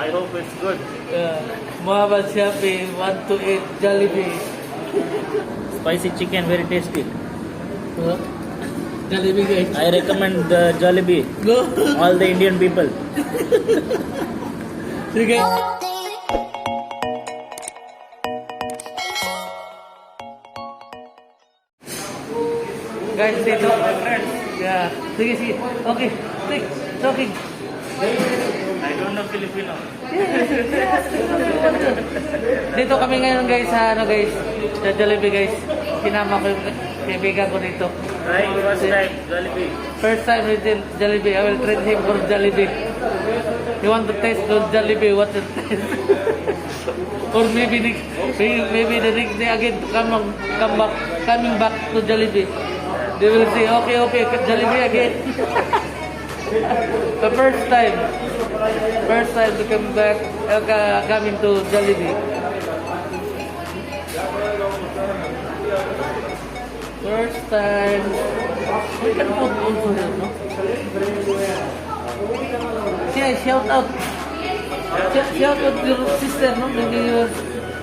I hope it's good. Muhammad Shafi want to eat Jollibee. Spicy chicken, very tasty. Jollibee guys. I recommend the Jollibee. Go. All the Indian people. Sige. Guys, dito. Yeah. Sige, sige. Okay. Take. Talking. I don't know Filipino. Dito kami ngayon guys sa ano guys, sa Jollibee guys. Kinama ko yung kaibigan ko dito. Trying first time Jollibee. First time with Jollibee. I will treat him for Jollibee. You want to taste the Jollibee? What to taste? Or maybe the next day again to coming back to Jollibee. They will say, okay, Jollibee again. The first time to come back, coming to Jollibee. First time. We can put also here, no? Yeah, shout out your sister, no? Maybe you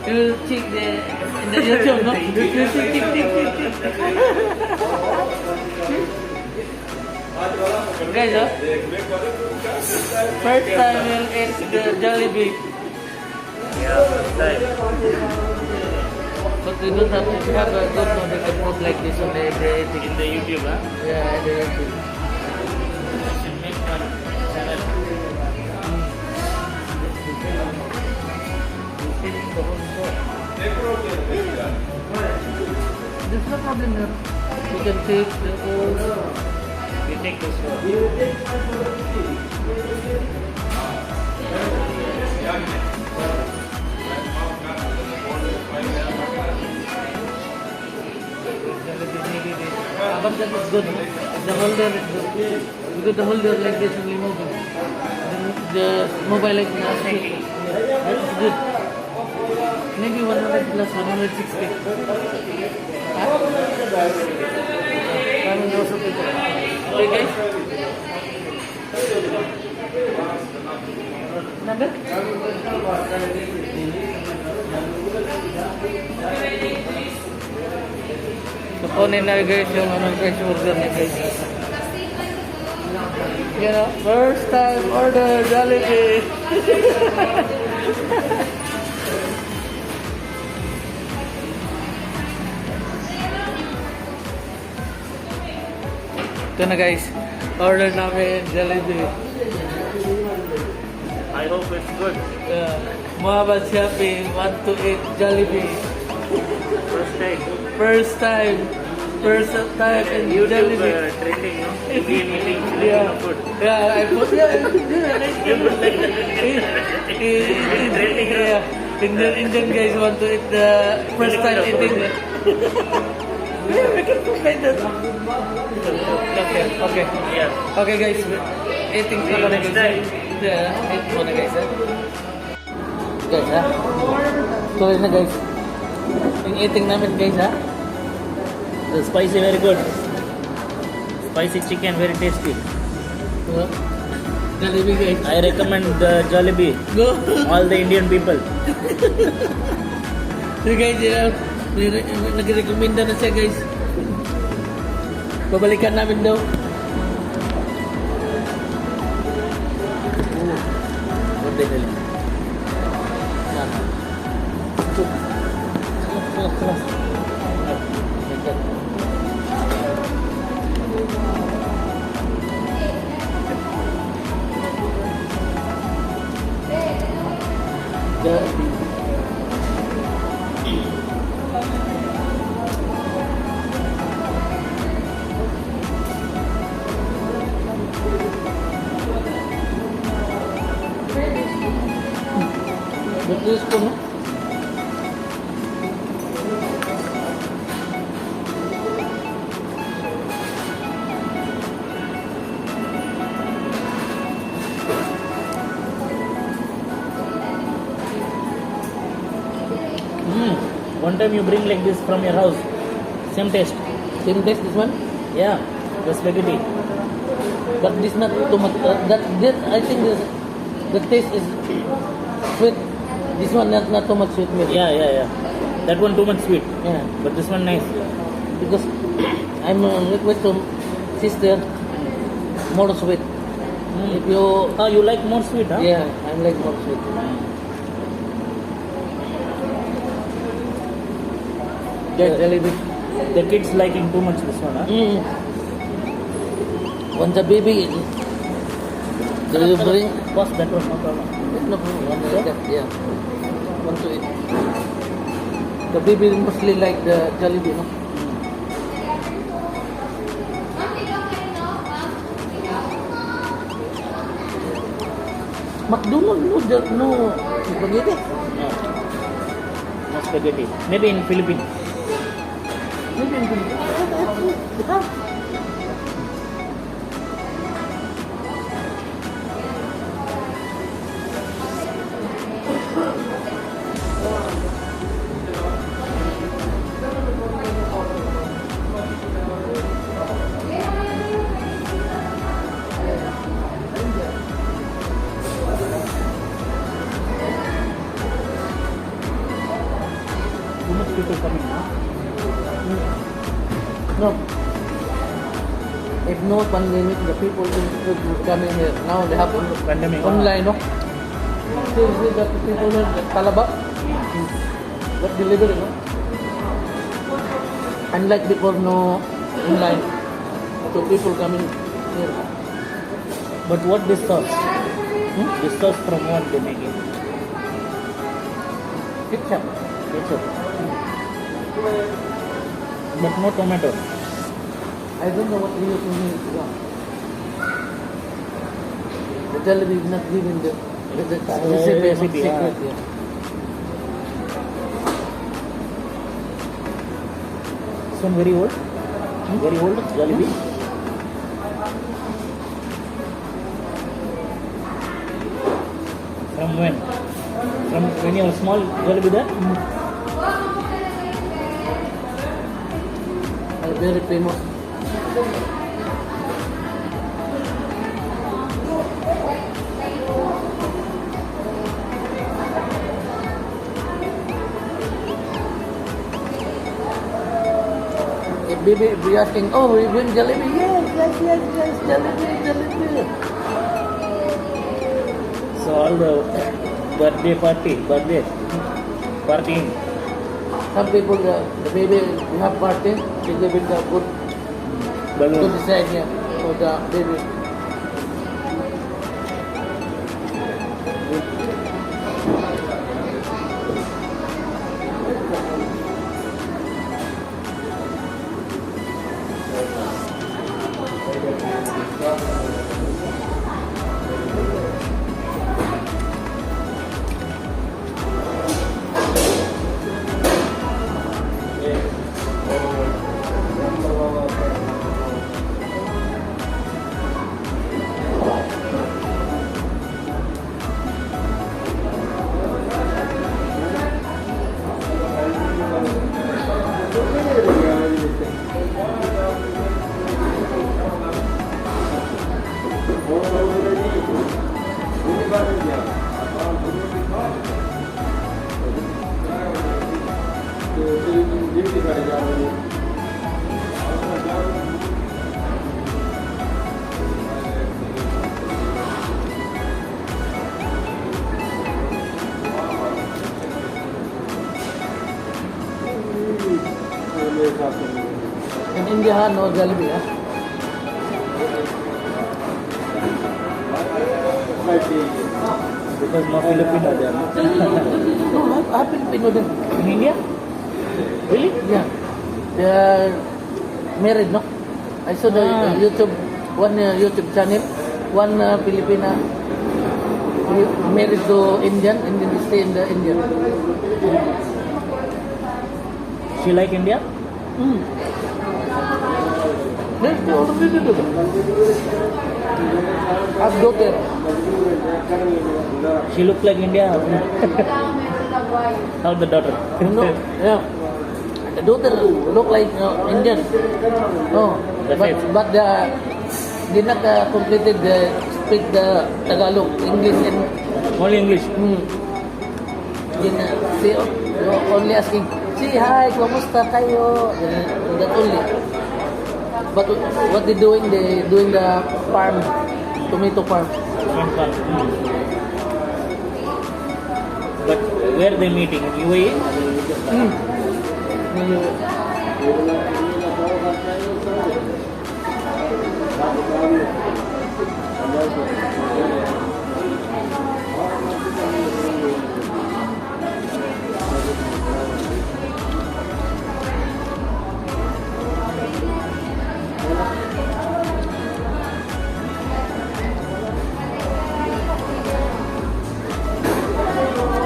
will check in the YouTube, no? You check. Guys, first time we'll eat the Jollibee. Yeah, first time. But we don't have to have a good one. They can put like this on everything. In the YouTube, huh? Yeah, the YouTube. I should make one channel. There's no problem here. You can take the old. You take this one. Abang that is good. The holder is good. Because the holder like this and remove it. The mobile like this. That is good. Maybe 100 plus 160. Huh? Coming also people. Okay guys? Number? Kukunin na guys yung ano guys order niya guys. You know, first time order Jollibee. Ito na guys, order namin Jollibee. I hope it's good. Muhammad Shafi want to eat Jollibee. First time. First time in YouTube Jollibee. trending, no? Indian meeting Yeah, food. yeah, I put Indian guys want to eat the first time eating. Yeah, we can put like that. Okay. Yeah. Okay guys, eating See you na next time. Yeah, eat muna guys Guys tuloy na guys. Yung eating namin guys The spicy very good. Spicy chicken very tasty. Jollibee guys. I recommend the Jollibee. Go. All the Indian people. So guys, nag-recommenda na siya guys. Babalikan namin daw. What the hell? Betul ko no? One time you bring like this from your house. Same taste. Same taste this one? Yeah, the spaghetti. But this not too much. That I think this the taste is sweet. This one not too much sweet milk. Yeah. That one too much sweet, Yeah. but this one nice. Because I'm with some sister more sweet. If you You like more sweet, huh? yeah, I'm like more sweet. Get jalebi. The kids liking too much this one, huh? When the baby, do you bring? Pass that one, no problem. No problem. One like that, yeah. Want to eat. The baby mostly like the jalebi, no? McDonald's no spaghetti. No. No spaghetti. Maybe in Philippines. Maybe in Philippines. Too much people coming, huh? No. If no pandemic, the people would come in here. Now they have Pandemic. online, no? See that the people in Kalaba, that delivery, no? Unlike before, no online. So people coming here. But what this sauce? This sauce from what they make it? Ketchup. Ketchup. But no tomato. I don't know what they use in here. The jalebi is not giving the recipe, Recipe, secret, yeah. yeah. This one very old? Very old jalebi? From when? From when you were small jalebi there? Very famous. If baby be asking, oh, we bring jalebi? Yes, jalebi. So all the birthday partying. Some people, the baby, you have party, they give it the good Balloon. design here for the baby. In India, no jalebi. Huh? Because no Filipino there. No, I have Filipino there. In India? Really? Yeah. They are married, no? I saw the YouTube, one YouTube channel, one Filipina married to Indian, and then stay in the India. She like India? Yes, they already did it. Have daughter. She look like India. How the daughter? No, yeah. The daughter look like Indian. No, That's it. but they did not completed the speak the Tagalog, English, and Only English. then say only asking, say hi, kumusta kayo? That only. But what they doing? They doing the farm, tomato farm. One part. But where they meeting? In UAE?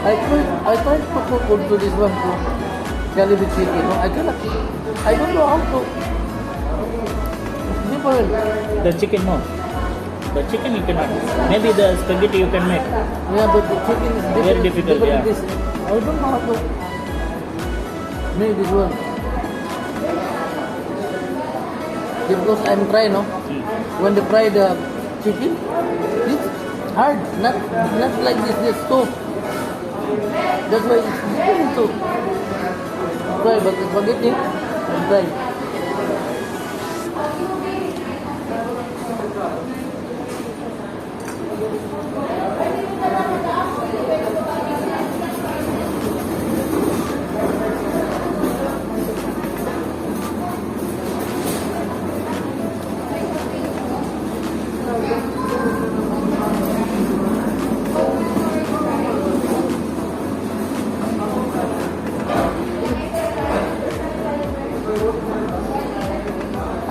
I tried to cook also this one too. Jollibee chicken. No, I cannot. I don't know how to. It's different. The chicken, no. The chicken you cannot. Maybe the spaghetti you can make. Yeah, but the chicken is different. Very difficult, yeah. This. I don't know how to make this one. Because I'm trying, no? When they fry the chicken, it's hard. Not like this too. That's why it's difficult to try, but the spaghetti, I'm trying.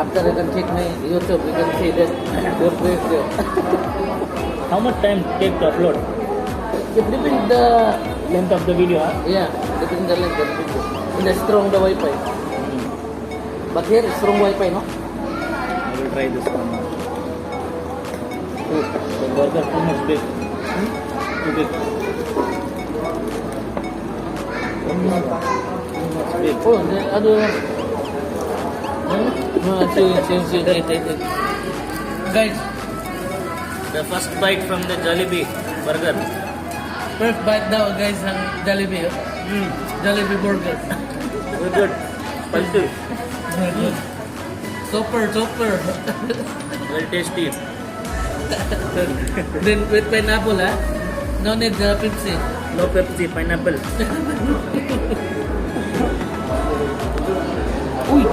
After I can check my YouTube, you can see that your face there. How much time take to upload? It depends the Length of the video, huh? yeah, depends the length of the video. In the strong the Wi-Fi. But here it's strong Wi-Fi, no? I will try this one. Oh, the burger too much big. Too big. Too much big. Oh, the other one. No, see. Guys, The first bite from the Jollibee burger. first bite daw guys ng Jollibee. Jollibee burger. Very good. Spicy. Super. Very tasty. Then with pineapple, ha? No need the Pepsi. No Pepsi, pineapple. Uy!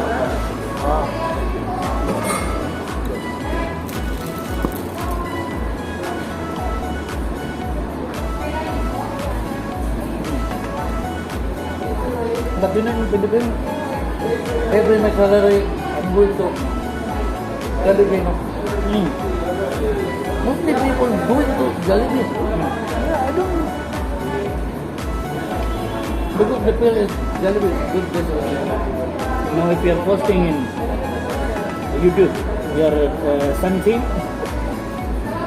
But you know, Philippines, every my salary, I'm going to Jollibee, no? Mostly people go to Jollibee. Yeah, I don't know. Because the feel is Jollibee is good business. Now if you are posting in YouTube, your son thing,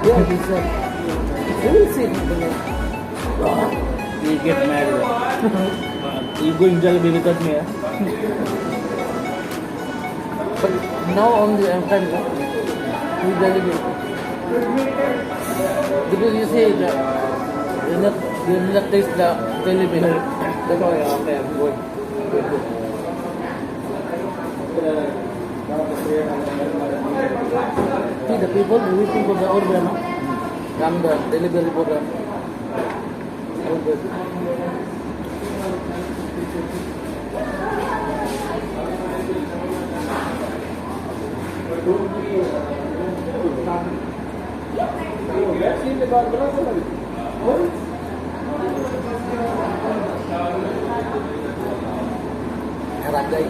Yeah, it's really sick. you get mad. You going Jollibee without me, huh? But now only I'm trying to do Jollibee. Because you say that you not taste the Jollibee. That's why I'm going. See the people waiting for the order, no? Come the delivery program. Haragay,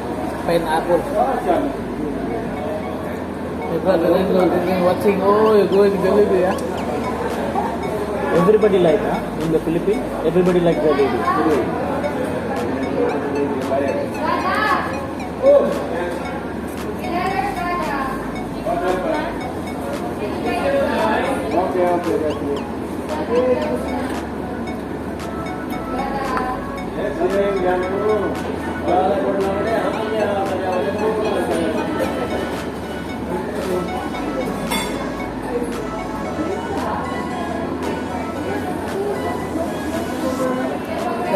pineapple. People watching, oh, you're going Jollibee, yeah? Everybody like, huh? In the Philippines, everybody like Jollibee.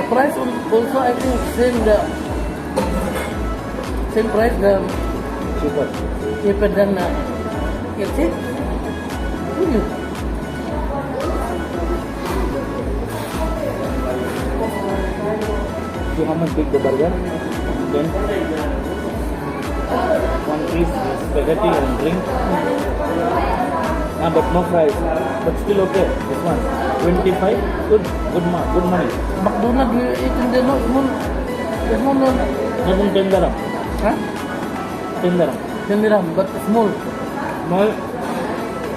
price also I think same price the Cheaper. cheaper than KFC. Really? See how much big the burger? Then one piece spaghetti and drink. Ah, but no fries. But still okay. This one 25. Good money. McDonald's you eat in the no small. The small one. Not in 10 dirham. Huh? 10 dirham. 10 dirham, but small. Small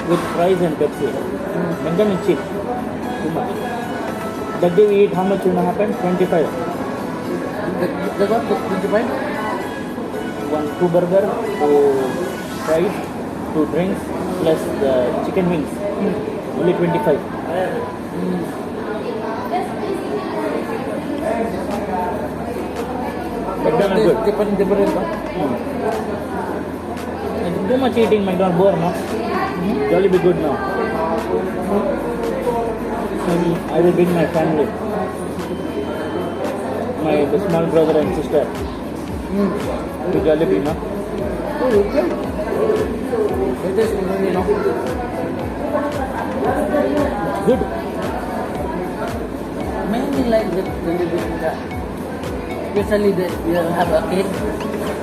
with fries and Pepsi. And then it's cheap. Too much. That day we eat how much will happen? 25. The what? The 25? Two burger, two fries, two drinks, plus the chicken wings. Only 25. McDonald's good. Different. Too much eating McDonald's bore, no? Jollibee good now. I will bring my family. The small brother and sister to Jollibee, no? Oh, okay. It is, you know. Good. Mainly like the Jollibee. Especially that you have a kid.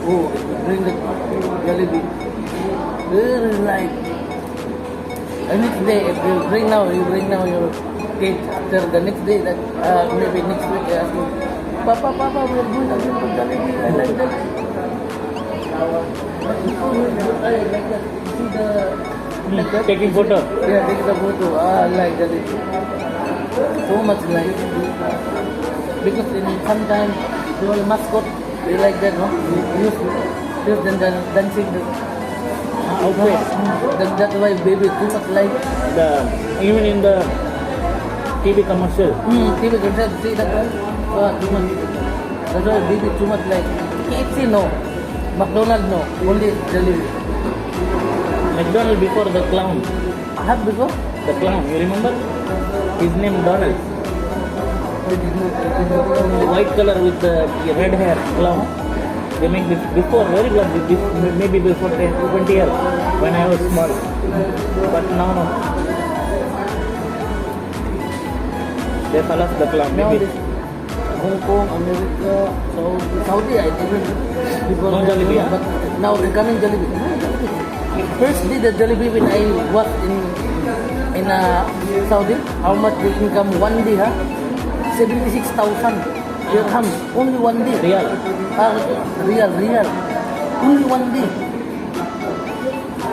Oh, bring the Jollibee. Very like. And next day, if you bring now your kid. After the next day, that maybe next week, they ask you, Papa, we're going again to Jollibee. I like that. But before you I like that. See the like that? Taking photo. Yeah, take the photo. I like Jollibee. So much like. Because in sometimes the whole mascot, they like that, no? Use them dancing. Okay. That's why baby too much like. Even in the TV commercial. TV commercial, see that one? Too much. That's why baby too much like. KFC no. McDonald's no. Only Jollibee. McDonald before the clown. I have before. The clown, you remember? His name Donald. White color with the red hair clown. They make this before, very long, maybe before 20 years when I was small. But now no. They fell off the clown, Now maybe. this Hong Kong, America, Saudi, I didn't before. No Jollibee, huh? But now they're coming Jollibee. First day the Jollibee when I was in Saudi, how much the income one day, huh? 76,000 dirham, only one day. Real. Real. Only one day.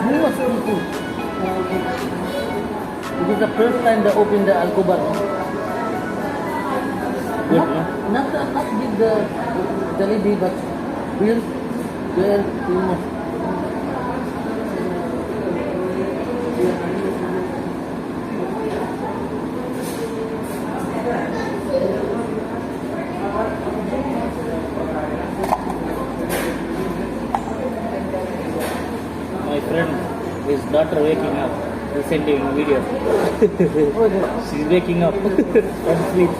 Most people. It was the first time they opened the Al-Kubar. Good, Not big the Jollibee, but real famous. My friend, his daughter waking up. He sent him a video. She's waking up and sleep.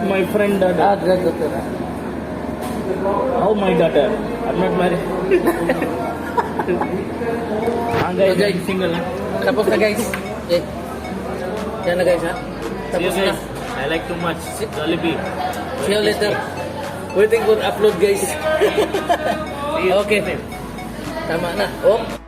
My friend daughter. How my daughter? I'm not married. Guys, Okay. I'm single. Huh? Tapos na guys. Yan na guys ha. See you Tapos na. guys. I like too much. Jollibee. See you later. Waiting for upload guys. See you. Okay. Tama na. Oh.